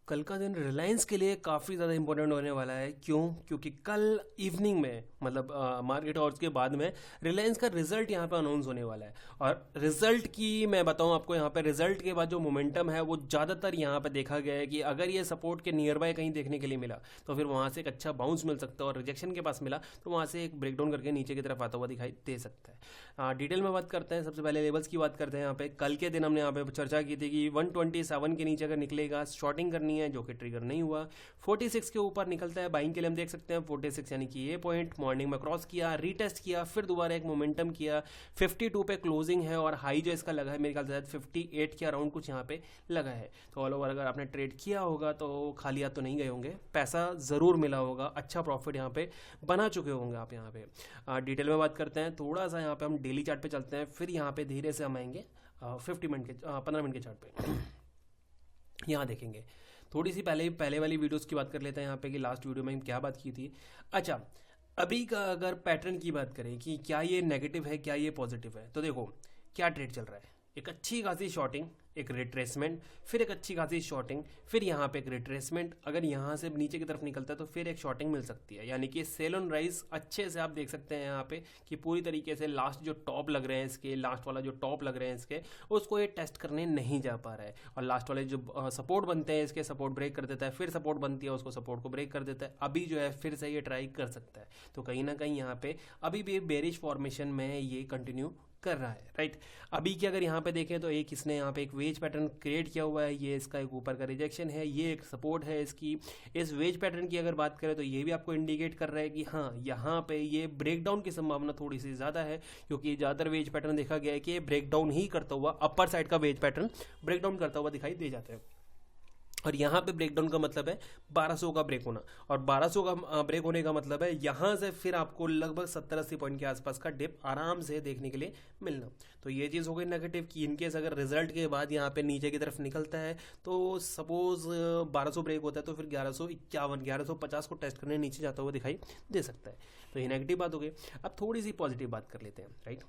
कल का दिन रिलायंस के लिए काफ़ी ज़्यादा इंपॉर्टेंट होने वाला है। क्यों? क्योंकि कल इवनिंग में मतलब मार्केट आवर्स के बाद में रिलायंस का रिजल्ट यहाँ पे अनाउंस होने वाला है। और रिजल्ट की मैं बताऊँ आपको, यहाँ पे रिजल्ट के बाद जो मोमेंटम है वो ज़्यादातर यहाँ पे देखा गया है कि अगर ये सपोर्ट के नियर बाय कहीं देखने के लिए मिला तो फिर वहाँ से एक अच्छा बाउंस मिल सकता है, और रिजेक्शन के पास मिला तो वहाँ से एक ब्रेकडाउन करके नीचे की तरफ आता हुआ दिखाई दे सकता है। डिटेल में बात करते हैं। सबसे पहले लेवल्स की बात करते हैं। यहाँ पे कल के दिन हमने यहाँ पे चर्चा की थी कि 127 के नीचे अगर निकलेगा शॉर्टिंग करनी है, जो कि ट्रिगर नहीं हुआ। 46 के ऊपर निकलता है बाइंग के लिए हम देख सकते हैं 46, यानी कि ये पॉइंट मॉर्निंग में क्रॉस किया, रीटेस्ट किया, फिर दोबारा एक मोमेंटम किया। 52 पे क्लोजिंग है और हाई जो इसका लगा है मेरे ख्याल से 58 के अराउंड कुछ यहाँ पे लगा है। तो ऑल ओवर अगर आपने ट्रेड किया होगा तो खाली हाथ तो नहीं गए होंगे, पैसा ज़रूर मिला होगा, अच्छा प्रॉफिट यहाँ पे बना चुके होंगे आप। यहाँ पे डिटेल में बात करते हैं। थोड़ा सा यहाँ पे हम डेली चार्ट पे चलते हैं, फिर यहाँ पे धीरे से हम आएंगे 15 मिनट के चार्ट पे। यहाँ देखेंगे थोड़ी सी पहले वाली वीडियोस की बात कर लेते हैं यहाँ पे कि लास्ट वीडियो में हम क्या बात की थी। अच्छा, अभी का अगर पैटर्न की बात करें कि क्या ये नेगेटिव है क्या ये पॉजिटिव है, तो देखो क्या ट्रेड चल रहा है। एक अच्छी खासी शॉर्टिंग, एक रिट्रेसमेंट, फिर एक अच्छी खासी शॉर्टिंग, फिर यहाँ पे एक रिट्रेसमेंट। अगर यहाँ से नीचे की तरफ निकलता है तो फिर एक शॉर्टिंग मिल सकती है, यानी कि सेल ऑन राइज अच्छे से आप देख सकते हैं यहाँ पे कि पूरी तरीके से लास्ट जो टॉप लग रहे हैं इसके, लास्ट वाला जो टॉप लग रहे हैं इसके, उसको ये टेस्ट करने नहीं जा पा रहा है। और लास्ट वाले जो सपोर्ट बनते हैं इसके, सपोर्ट ब्रेक कर देता है, फिर सपोर्ट बनती है उसको सपोर्ट को ब्रेक कर देता है। अभी जो है फिर से ये ट्राई कर सकता है। तो कहीं ना कहीं यहाँ पे अभी भी बेरिश फॉर्मेशन में ये कंटिन्यू कर रहा है, राइट। अभी की अगर यहाँ पे देखें तो एक इसने यहाँ पे एक वेज पैटर्न क्रिएट किया हुआ है, ये इसका एक ऊपर का रिजेक्शन है, ये एक सपोर्ट है इसकी। इस वेज पैटर्न की अगर बात करें तो ये भी आपको इंडिकेट कर रहा है कि हाँ यहाँ पे ये ब्रेकडाउन की संभावना थोड़ी सी ज़्यादा है, क्योंकि ज़्यादातर वेज पैटर्न देखा गया है कि ये ब्रेकडाउन ही करता हुआ, अपर साइड का वेज पैटर्न ब्रेकडाउन करता हुआ दिखाई दे जाता है। और यहाँ पे ब्रेकडाउन का मतलब है 1200 का ब्रेक होना, और 1200 का ब्रेक होने का मतलब है यहाँ से फिर आपको लगभग 70-80 पॉइंट के आसपास का डिप आराम से देखने के लिए मिलना। तो ये चीज़ हो गई नेगेटिव कि इनकेस अगर रिजल्ट के बाद यहाँ पे नीचे की तरफ निकलता है तो सपोज 1200 ब्रेक होता है तो फिर 1151 1150 को टेस्ट करने नीचे जाता हुआ दिखाई दे सकता है। तो ये नेगेटिव बात हो गई। अब थोड़ी सी पॉजिटिव बात कर लेते हैं, राइट।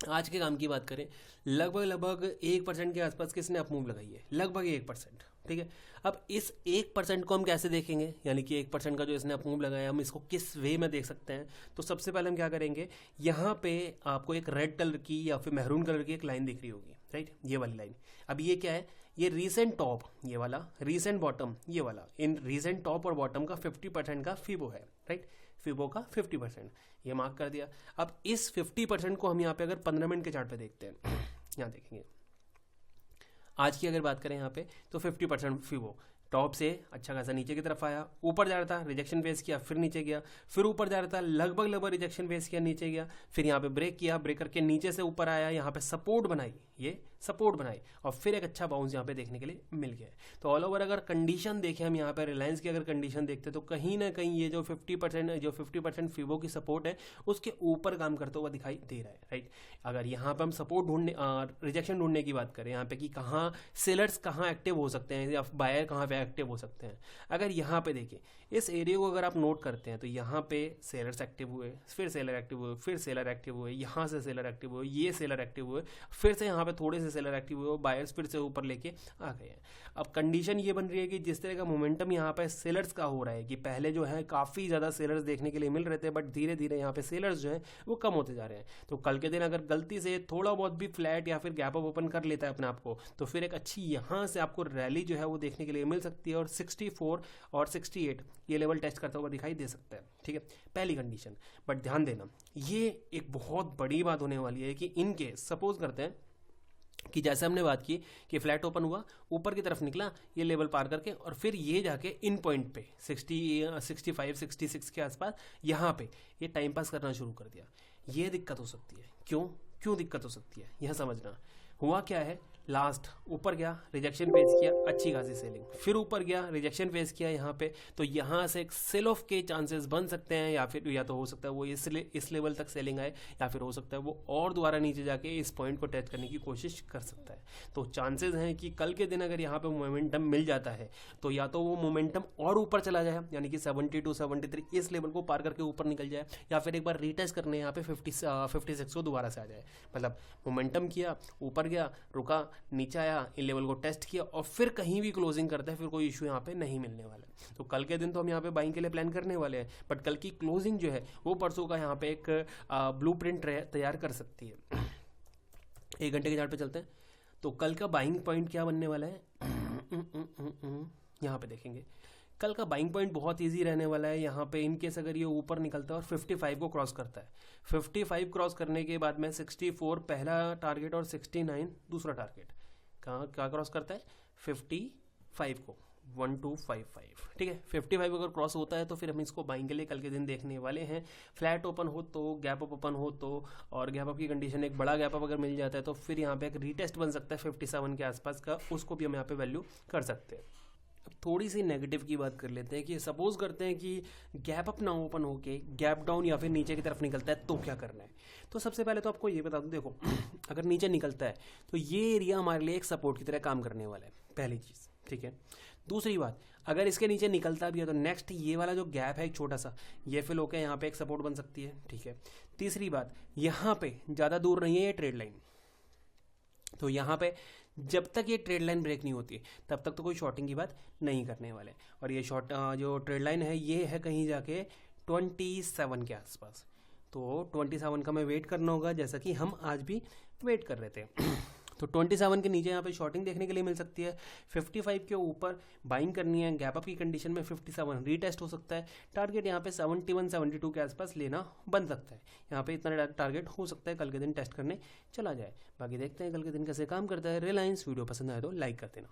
आज के काम की बात करें, लगभग 1% के आसपास किसने अप मूव लगाई है, लगभग 1%, ठीक है। अब इस 1% को हम कैसे देखेंगे, यानी कि 1% का जो इसने अप मूव लगाया हम इसको किस वे में देख सकते हैं। तो सबसे पहले हम क्या करेंगे, यहाँ पे आपको एक रेड कलर की या फिर मैरून कलर की एक लाइन दिख रही होगी, राइट, ये वाली लाइन। अब ये क्या है, ये रीसेंट टॉप ये वाला, रीसेंट बॉटम ये वाला। इन रीसेंट टॉप और बॉटम का 50% का फिबो है, राइट, फिबो का 50%, ये मार्क कर दिया। अब इस 50% को हम यहाँ पे अगर 15 मिनट के चार्ट पे देखते हैं, यहाँ देखेंगे आज की अगर बात करें यहाँ पे तो 50% फिबो टॉप से अच्छा खासा नीचे की तरफ आया, ऊपर जा रहा था, रिजेक्शन फेस किया, फिर नीचे गया, फिर ऊपर जा रहा था, लगभग रिजेक्शन फेस किया, नीचे गया, फिर यहाँ पे ब्रेक किया, ब्रेक करके नीचे से ऊपर आया, यहाँ पे सपोर्ट बनाई, ये सपोर्ट बनाई, और फिर एक अच्छा बाउंस यहाँ पे देखने के लिए मिल गया। तो ऑल ओवर अगर कंडीशन देखें हम यहाँ पे रिलायंस की अगर कंडीशन देखते तो कहीं ना कहीं ये जो 50% फिबो की सपोर्ट है उसके ऊपर काम करता हुआ दिखाई दे रहा है, राइट। अगर यहाँ पे हम सपोर्ट ढूंढने, रिजेक्शन ढूंढने की बात करें यहाँ पे कि कहाँ सेलर्स कहाँ एक्टिव हो सकते हैं या बायर कहाँ पे एक्टिव हो सकते हैं, अगर यहाँ पे देखें इस एरिया को अगर आप नोट करते हैं तो यहाँ पे सेलर्स एक्टिव हुए, फिर सेलर एक्टिव हुए, फिर सेलर एक्टिव हुए, यहाँ से सेलर एक्टिव हुए, ये सेलर एक्टिव हुए, फिर से यहाँ पे थोड़े से सेलर एक्टिव हुए, बायर्स फिर से ऊपर लेके आ गए हैं। अब कंडीशन ये बन रही है कि जिस तरह का मोमेंटम यहाँ पे सेलर्स का हो रहा है कि पहले जो है काफ़ी ज़्यादा सेलर्स देखने के लिए मिल रहे थे, बट धीरे धीरे यहाँ पे सेलर्स जो है वो कम होते जा रहे हैं। तो कल के दिन अगर गलती से थोड़ा बहुत भी फ्लैट या फिर गैप अप ओपन कर लेता है अपने आप को तो फिर एक अच्छी यहाँ से आपको रैली जो है वो देखने के लिए मिल सकती है, और 64 और 68 ये लेवल टेस्ट करता हुआ दिखाई दे सकता है, ठीक है, पहली कंडीशन। बट ध्यान देना ये एक बहुत बड़ी बात होने वाली है कि इनके सपोज करते हैं कि जैसे हमने बात की कि फ्लैट ओपन हुआ, ऊपर की तरफ निकला ये लेवल पार करके, और फिर ये जाके इन पॉइंट पे 65 66 के आसपास यहाँ पे ये टाइम पास करना शुरू कर दिया। ये दिक्कत हो सकती है। क्यों दिक्कत हो सकती है यह समझना। हुआ क्या है, लास्ट ऊपर गया, रिजेक्शन फेस किया, अच्छी खासी सेलिंग, फिर ऊपर गया, रिजेक्शन फेस किया यहाँ पे, तो यहाँ से एक सेल ऑफ के चांसेस बन सकते हैं, या फिर या तो हो सकता है वो इस लेवल तक सेलिंग आए, या फिर हो सकता है वो और दोबारा नीचे जाके इस पॉइंट को टेस्ट करने की कोशिश कर सकता है। तो चांसेस हैं कि कल के दिन अगर यहाँ पे मोमेंटम मिल जाता है तो या तो वो मोमेंटम और ऊपर चला जाए, यानी कि 72 73 इस लेवल को पार करके ऊपर निकल जाए, या फिर एक बार रीटेस्ट करने यहाँ पे 56 को दोबारा से आ जाए। मतलब मोमेंटम किया, ऊपर गया, रुका, नीचे आया, इन लेवल को टेस्ट किया और फिर कहीं भी क्लोजिंग करता है, फिर कोई इशू यहाँ पे नहीं मिलने वाला है। तो कल के दिन तो हम यहाँ पे बाइंग के लिए प्लान करने वाले हैं, बट कल की क्लोजिंग जो है वो परसों का यहाँ पे एक ब्लूप्रिंट तैयार कर सकती है। 1 घंटे के चार्ट पे चलते हैं। तो कल का बाइंग पॉइंट क्या बनने वाला है, यहाँ पे देखेंगे। कल का बाइंग पॉइंट बहुत इजी रहने वाला है। यहाँ पे इनकेस अगर ये ऊपर निकलता है और 55 को क्रॉस करता है, 55 क्रॉस करने के बाद में 64 पहला टारगेट और 69 दूसरा टारगेट, कहाँ क्या क्रॉस करता है, 55 को, 1255, ठीक है। 55 अगर क्रॉस होता है तो फिर हम इसको बाइंग के लिए कल के दिन देखने वाले हैं। फ्लैट ओपन हो तो, गैप अप ओपन हो तो, और गैप अप की कंडीशन एक बड़ा गैप अप अगर मिल जाता है तो फिर यहाँ पे एक रीटेस्ट बन सकता है 57 के आसपास का, उसको भी हम यहाँ पे वैल्यू कर सकते हैं। अब थोड़ी सी नेगेटिव की बात कर लेते हैं कि सपोज करते हैं कि गैप अप ना ओपन होके गैप डाउन या फिर नीचे की तरफ निकलता है तो क्या करना है। तो सबसे पहले तो आपको ये बता दूं, देखो अगर नीचे निकलता है तो ये एरिया हमारे लिए एक सपोर्ट की तरह काम करने वाला है, पहली चीज़, ठीक है। दूसरी बात, अगर इसके नीचे निकलता भी है तो नेक्स्ट ये वाला जो गैप है एक छोटा सा, ये फिल होकर यहाँ पे एक सपोर्ट बन सकती है, ठीक है। तीसरी बात, यहाँ पे ज़्यादा दूर नहीं है ये ट्रेड लाइन, तो यहाँ पे जब तक ये ट्रेड लाइन ब्रेक नहीं होती तब तक तो कोई शॉर्टिंग की बात नहीं करने वाले। और ये शॉर्ट जो ट्रेड लाइन है ये है कहीं जाके 27 के आसपास, तो 27 का मैं वेट करना होगा, जैसा कि हम आज भी वेट कर रहे थे। तो 27 के नीचे यहाँ पे शॉर्टिंग देखने के लिए मिल सकती है। 55 के ऊपर बाइंग करनी है, गैप अप की कंडीशन में 57 रीटेस्ट हो सकता है। टारगेट यहाँ पे 71 72 के आसपास लेना बन सकता है। यहाँ पे इतना टारगेट हो सकता है कल के दिन टेस्ट करने चला जाए। बाकी देखते हैं कल के दिन कैसे काम करता है। रिलायंस वीडियो पसंद आए तो लाइक कर देना।